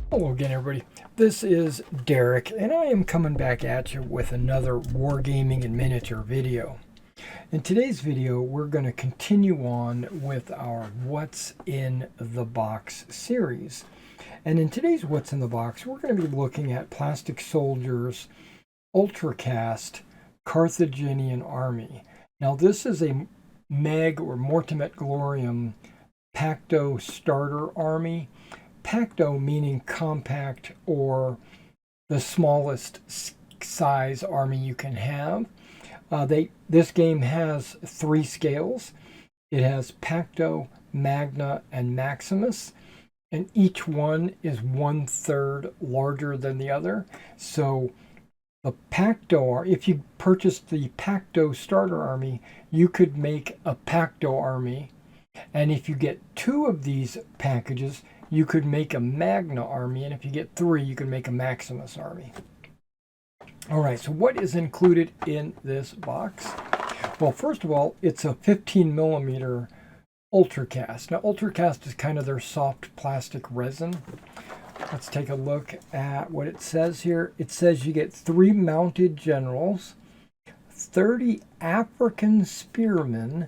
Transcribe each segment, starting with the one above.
Hello again, everybody. This is Derek, and I am coming back at you with another wargaming and miniature video. In today's video, we're going to continue on with our What's in the Box series. And in today's What's in the Box, we're going to be looking at Plastic Soldiers Ultracast Carthaginian Army. Now, this is a MeG or Mortimet Glorium Pacto starter army. Pacto meaning compact or the smallest size army you can have. This game has 3 scales. It has Pacto, Magna, and Maximus, and each one is 1/3 larger than the other. So the Pacto, if you purchased the Pacto starter army, you could make a Pacto army, and if you get 2 of these packages, you could make a Magna army, and if you get 3, you could make a Maximus army. All right, so what is included in this box? Well, first of all, it's a 15mm Ultracast. Now, Ultracast is kind of their soft plastic resin. Let's take a look at what it says here. It says you get 3 mounted generals, 30 African spearmen,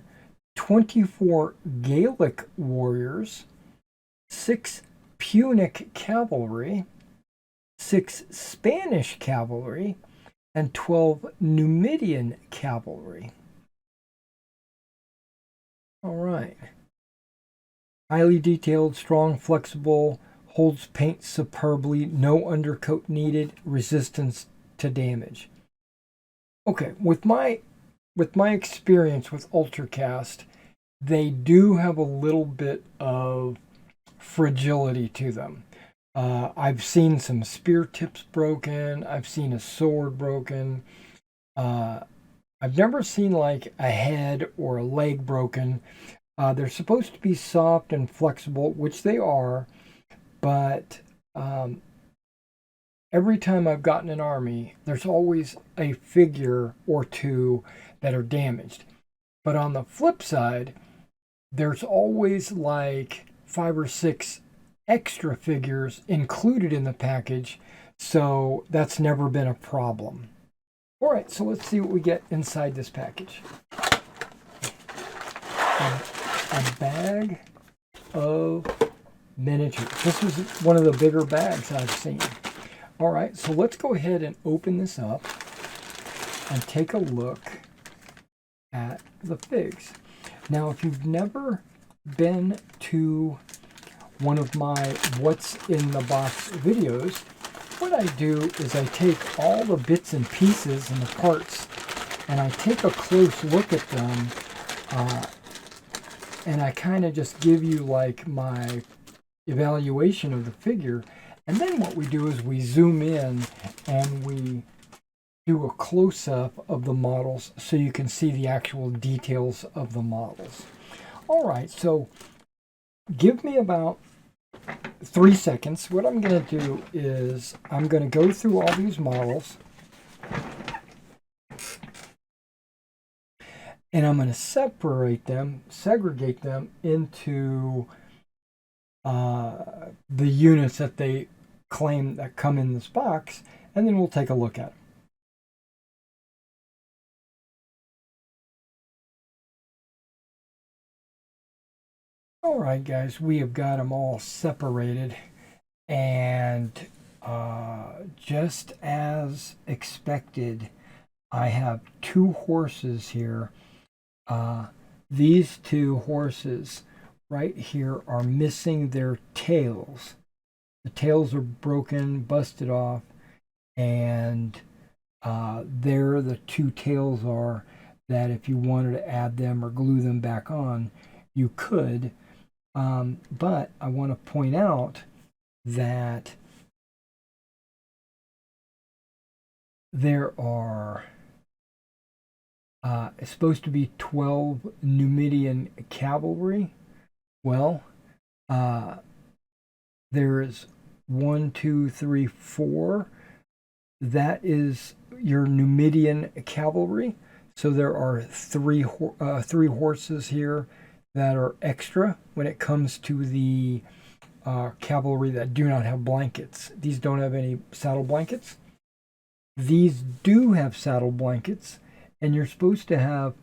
24 Gaelic warriors, 6 Punic cavalry, 6 Spanish cavalry, and 12 Numidian cavalry. All right. Highly detailed, strong, flexible, holds paint superbly, no undercoat needed, resistance to damage. Okay, with my experience with Ultracast, they do have a little bit of fragility to them. I've seen some spear tips broken. I've seen a sword broken. I've never seen like a head or a leg broken. They're supposed to be soft and flexible, which they are, but every time I've gotten an army, there's always a figure or 2 that are damaged. But on the flip side, there's always like 5 or 6 extra figures included in the package, so that's never been a problem. All right, so let's see what we get inside this package. A bag of miniatures. This was one of the bigger bags I've seen. All right, so let's go ahead and open this up and take a look at the figs. Now, if you've never been to one of my What's in the Box videos, what I do is I take all the bits and pieces and the parts and I take a close look at them, and I kind of just give you like my evaluation of the figure. And then what we do is we zoom in and we do a close-up of the models so you can see the actual details of the models. All right, so give me about 3 seconds. What I'm going to do is I'm going to go through all these models and I'm going to segregate them into the units that they claim that come in this box, and then we'll take a look at them. All right, guys, we have got them all separated, and just as expected, I have 2 horses here. These 2 horses right here are missing their tails. The tails are broken, busted off, and there the 2 tails are that if you wanted to add them or glue them back on, you could. But I want to point out that there are it's supposed to be 12 Numidian cavalry. Well, there is 1, 2, 3, 4. That is your Numidian cavalry. So there are three horses here that are extra when it comes to the cavalry that do not have blankets. These don't have any saddle blankets. These do have saddle blankets, and you're supposed to have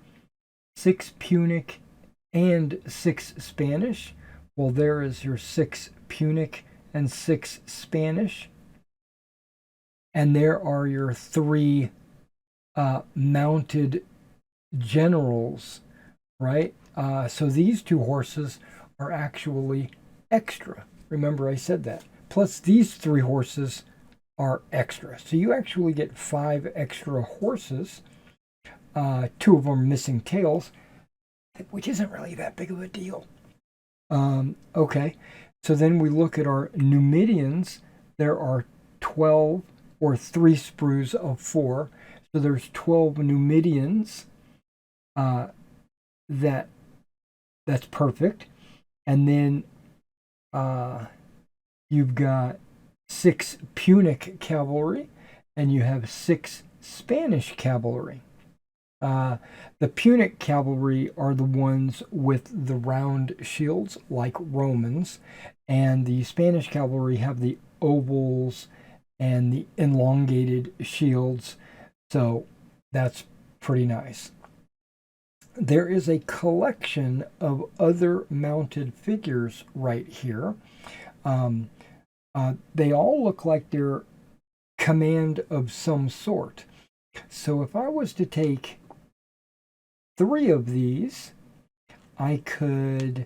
6 Punic and 6 Spanish. Well, there is your 6 Punic and 6 Spanish. And there are your 3 mounted generals, right? So these 2 horses are actually extra. Remember I said that. Plus these 3 horses are extra. So you actually get 5 extra horses. 2 of them are missing tails, which isn't really that big of a deal. Okay, so then we look at our Numidians. There are 12 or 3 sprues of 4. So there's 12 Numidians. That's perfect. And then you've got 6 Punic cavalry, and you have 6 Spanish cavalry. The Punic cavalry are the ones with the round shields, like Romans, and the Spanish cavalry have the ovals and the elongated shields, so that's pretty nice. There is a collection of other mounted figures right here. They all look like they're command of some sort. So if I was to take 3 of these, I could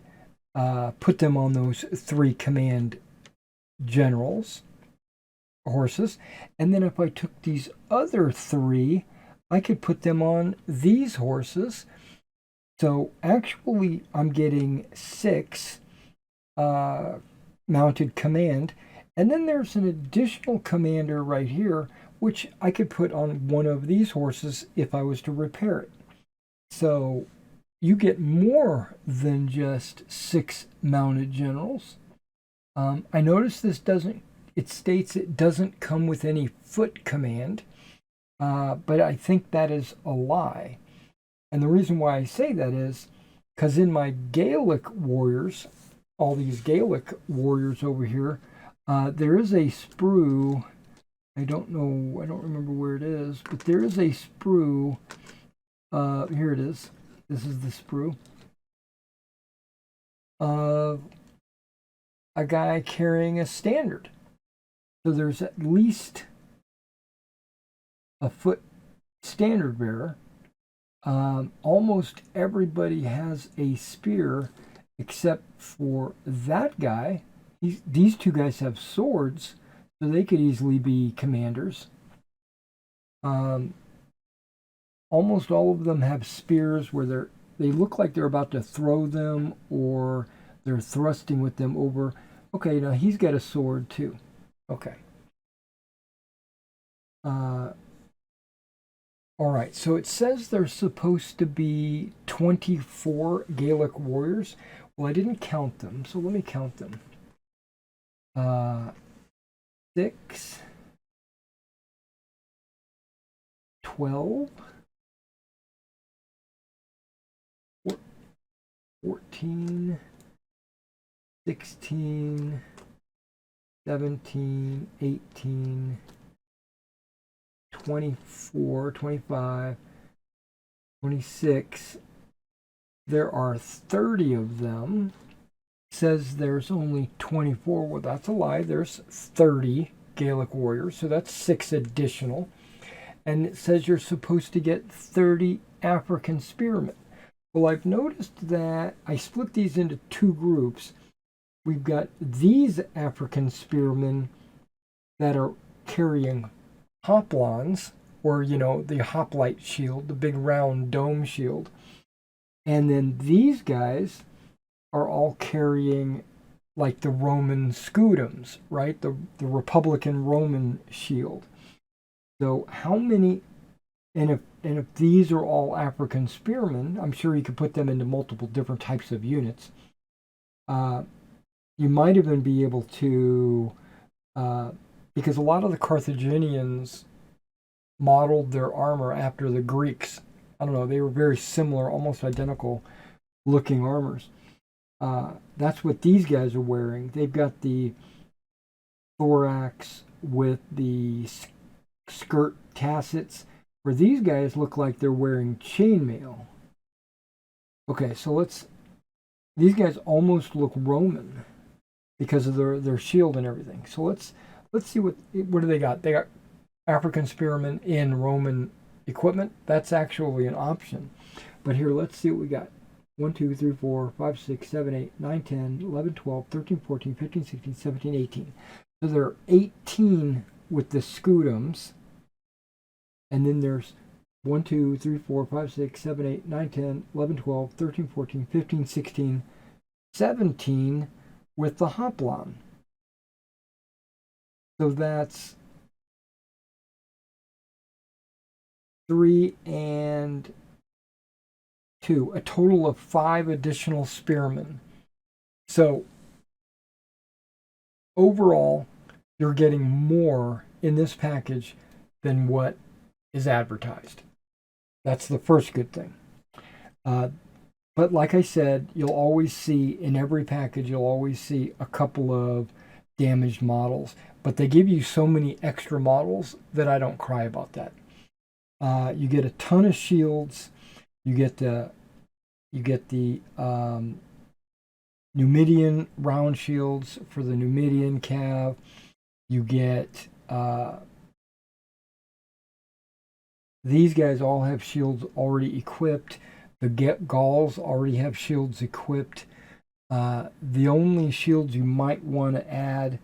put them on those 3 command generals horses, and then if I took these other 3, I could put them on these horses. So actually I'm getting 6 mounted command, and then there's an additional commander right here which I could put on one of these horses if I was to repair it. So you get more than just 6 mounted generals. I notice this doesn't, it states it doesn't come with any foot command, but I think that is a lie. And the reason why I say that is because in my Gaelic warriors, all these Gaelic warriors over here, there is a sprue. I don't remember where it is, but there is a sprue. Here it is. This is the sprue of a guy carrying a standard. So there's at least a foot standard bearer. Almost everybody has a spear except for that guy. These 2 guys have swords, so they could easily be commanders. Almost all of them have spears where they look like they're about to throw them, or they're thrusting with them over. Okay, now he's got a sword too. Okay. All right, so it says there's supposed to be 24 Gaelic warriors. Well, I didn't count them, so let me count them. 6, 12, 14, 16, 17, 18, 24, 25, 26. There are 30 of them. It says there's only 24. Well, that's a lie. There's 30 Gaelic warriors, so that's 6 additional. And it says you're supposed to get 30 African spearmen. Well, I've noticed that I split these into 2 groups. We've got these African spearmen that are carrying hoplons, or, the hoplite shield, the big round dome shield. And then these guys are all carrying like the Roman scutums, right? The Republican Roman shield. So how many, and if these are all African spearmen, I'm sure you could put them into multiple different types of units. You might even be able to, because a lot of the Carthaginians modeled their armor after the Greeks. I don't know, they were very similar, almost identical looking armors. That's what these guys are wearing. They've got the thorax with the skirt tassets, where these guys look like they're wearing chainmail. Okay, so these guys almost look Roman because of their shield and everything. So let's see what do they got. They got African spearmen in Roman equipment. That's actually an option. But here, let's see what we got. 1, 2, 3, 4, 5, 6, 7, 8, 9, 10, 11, 12, 13, 14, 15, 16, 17, 18. So there are 18 with the scutums. And then there's 1, 2, 3, 4, 5, 6, 7, 8, 9, 10, 11, 12, 13, 14, 15, 16, 17 with the hoplon. So that's 3 and 2, a total of 5 additional spearmen. So overall, you're getting more in this package than what is advertised. That's the first good thing. But like I said, you'll always see in every package, you'll always see a couple of damaged models. But they give you so many extra models that I don't cry about that. You get a ton of shields. You get the Numidian round shields for the Numidian cav. You get these guys all have shields already equipped. The Gauls already have shields equipped. The only shields you might want to add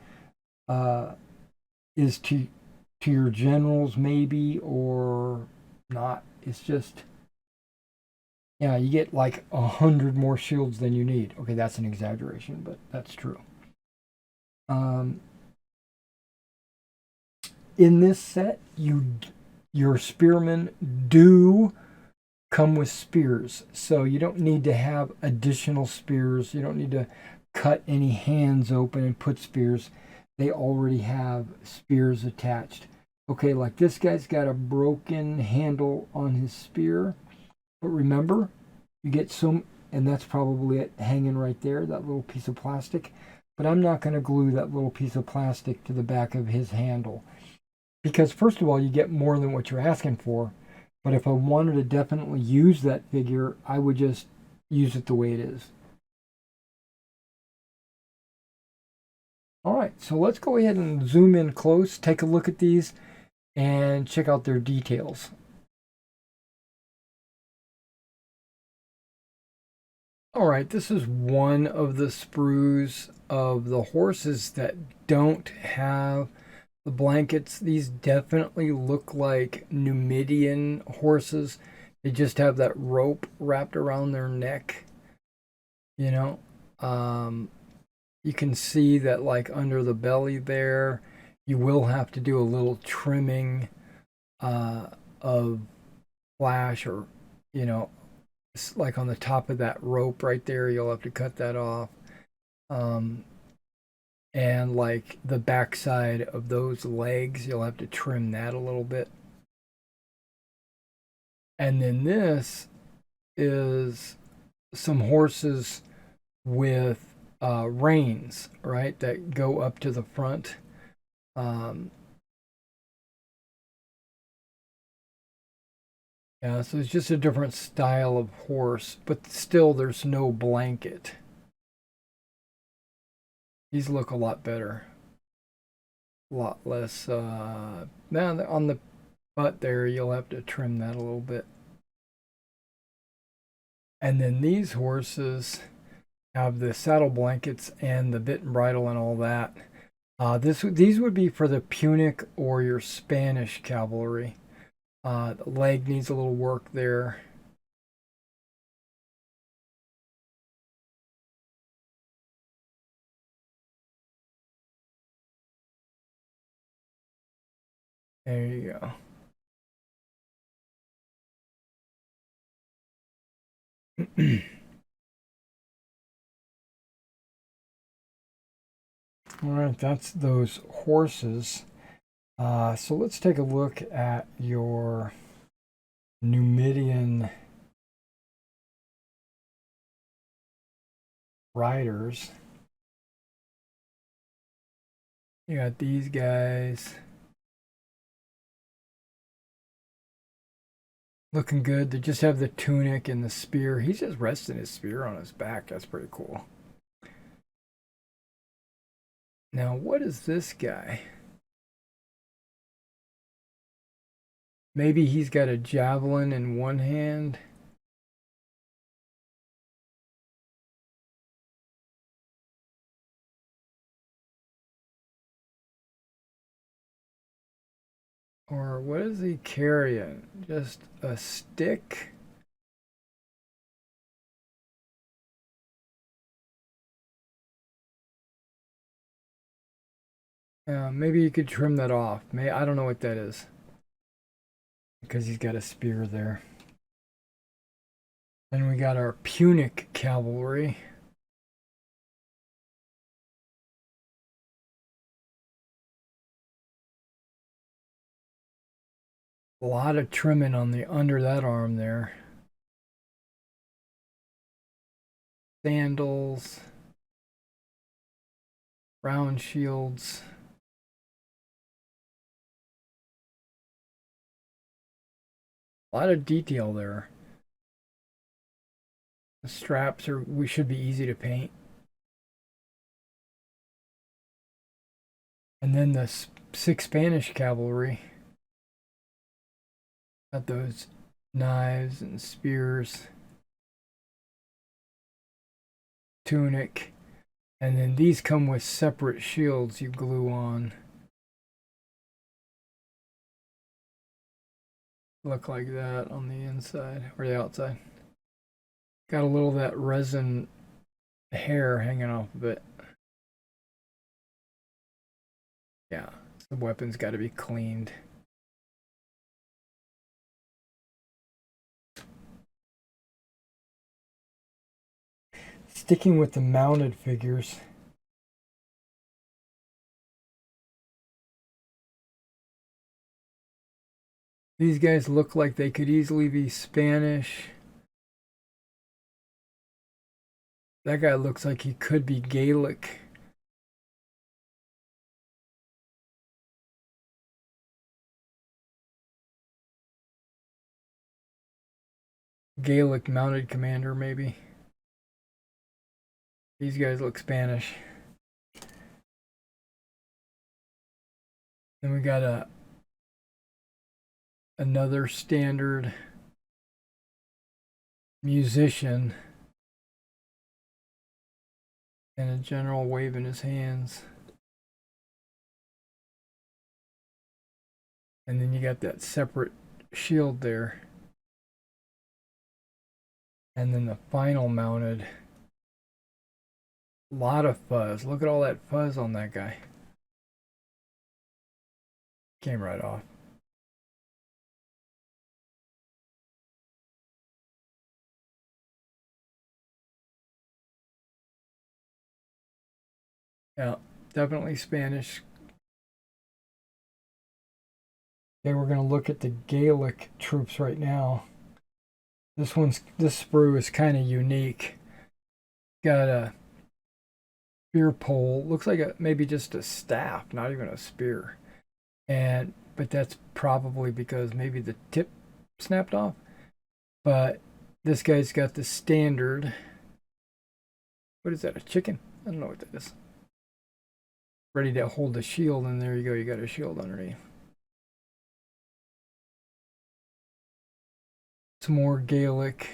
is to your generals, maybe, or not. It's just, yeah, you get like 100 more shields than you need. Okay, that's an exaggeration, but that's true. In this set, your spearmen do come with spears, so you don't need to have additional spears. You don't need to cut any hands open and put spears. They already have spears attached. Okay, like this guy's got a broken handle on his spear, but remember, you get some, and that's probably it hanging right there, that little piece of plastic. But I'm not going to glue that little piece of plastic to the back of his handle, because first of all, you get more than what you're asking for. But if I wanted to definitely use that figure, I would just use it the way it is. All right, so let's go ahead and zoom in close, take a look at these, and check out their details. All right, this is one of the sprues of the horses that don't have the blankets. These definitely look like Numidian horses. They just have that rope wrapped around their neck. You know, you can see that like under the belly there, you will have to do a little trimming of flash, or, you know, like on the top of that rope right there, you'll have to cut that off. And like the backside of those legs, you'll have to trim that a little bit. And then this is some horses with reins, right, that go up to the front. Yeah, so it's just a different style of horse, but still there's no blanket. These look a lot better. A lot less, now on the butt there, you'll have to trim that a little bit. And then these horses have the saddle blankets and the bit and bridle and all that. These would be for the Punic or your Spanish cavalry. The leg needs a little work there. There you go. All right, that's those horses. So let's take a look at your Numidian riders. You got these guys. Looking good. They just have the tunic and the spear. He's just resting his spear on his back. That's pretty cool. Now, what is this guy? Maybe he's got a javelin in one hand. Or what is he carrying? Just a stick? Maybe you could trim that off. I don't know what that is. Because he's got a spear there. Then we got our Punic cavalry. A lot of trimming on the under that arm there. Sandals. Round shields. A lot of detail there. The straps should be easy to paint. And then the 6 Spanish cavalry. Got those knives and spears. Tunic. And then these come with separate shields you glue on. Look like that on the inside or the outside. Got a little of that resin hair hanging off of it. Yeah, the weapon's got to be cleaned. Sticking with the mounted figures. These guys look like they could easily be Spanish. That guy looks like he could be Gaelic. Gaelic mounted commander, maybe. These guys look Spanish. Then we got another standard musician and a general waving his hands. And then you got that separate shield there. And then the final mounted. A lot of fuzz. Look at all that fuzz on that guy. Came right off. Yeah, definitely Spanish. Okay, we're going to look at the Gaelic troops right now. This sprue is kind of unique. Got a spear pole. Looks like maybe just a staff, not even a spear. But that's probably because maybe the tip snapped off. But this guy's got the standard. What is that, a chicken? I don't know what that is. Ready to hold the shield, and there you go, you got a shield underneath. Some more Gaelic.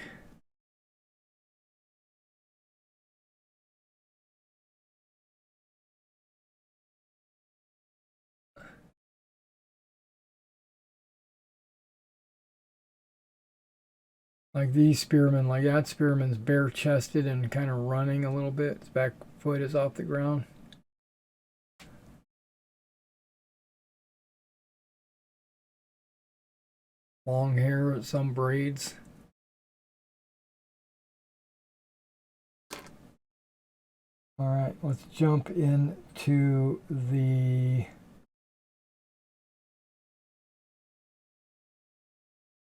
Like these spearmen, like that spearman's bare-chested and kind of running a little bit. His back foot is off the ground. Long hair with some braids. All right, let's jump into the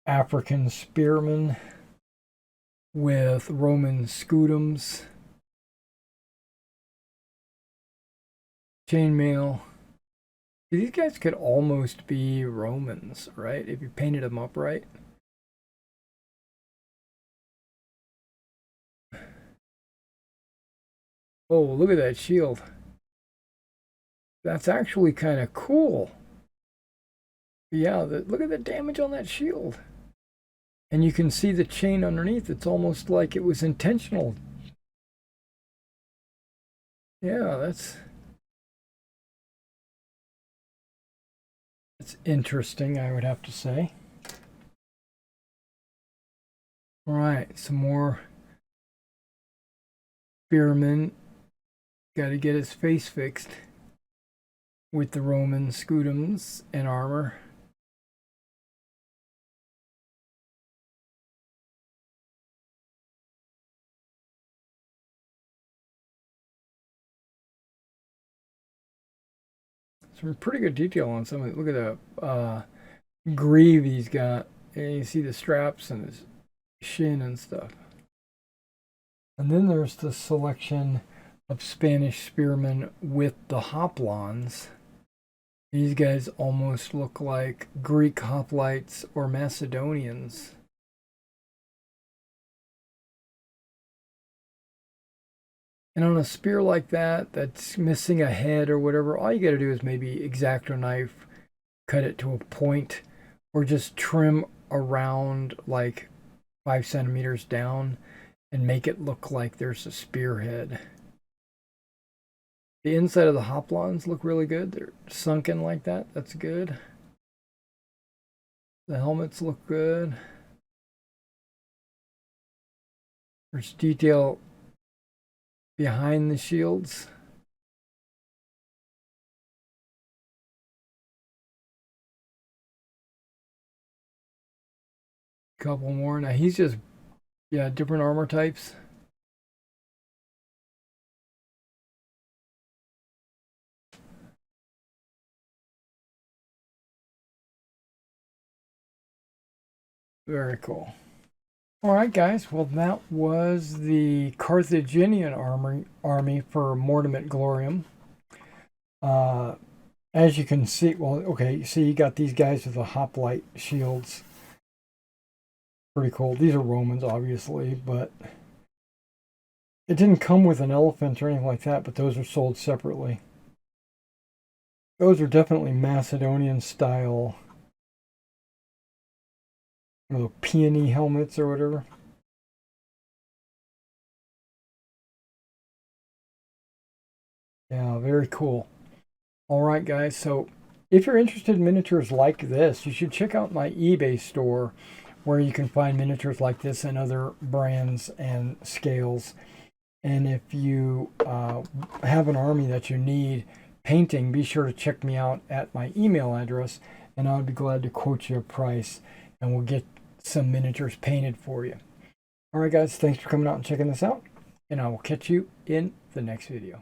African spearmen with Roman scutums. Chainmail. These guys could almost be Romans, right? If you painted them up right. Oh, look at that shield. That's actually kind of cool. Yeah, look at the damage on that shield. And you can see the chain underneath. It's almost like it was intentional. Yeah, that's interesting, I would have to say. All right, some more spearmen. Got to get his face fixed with the Roman scutums and armor. Some pretty good detail on some of it. Look at the greave he's got. And you see the straps and his shin and stuff. And then there's the selection of Spanish spearmen with the hoplons. These guys almost look like Greek hoplites or Macedonians. And on a spear like that, that's missing a head or whatever, all you got to do is maybe X-Acto knife, cut it to a point, or just trim around like 5 centimeters down and make it look like there's a spearhead. The inside of the hoplons look really good. They're sunken like that. That's good. The helmets look good. There's detail behind the shields. Couple more. Now he's just, yeah, different armor types. Very cool. All right, guys. Well, that was the Carthaginian army for Mortem et Gloriam. As you can see, well, okay, you see you got these guys with the hoplite shields. Pretty cool. These are Romans, obviously, but it didn't come with an elephant or anything like that, but those are sold separately. Those are definitely Macedonian style, you know, peony helmets or whatever. Yeah, very cool. All right, guys. So if you're interested in miniatures like this, you should check out my eBay store where you can find miniatures like this and other brands and scales. And if you have an army that you need painting, be sure to check me out at my email address, and I would be glad to quote you a price, and we'll get some miniatures painted for you. All right, guys, thanks for coming out and checking this out, and I will catch you in the next video.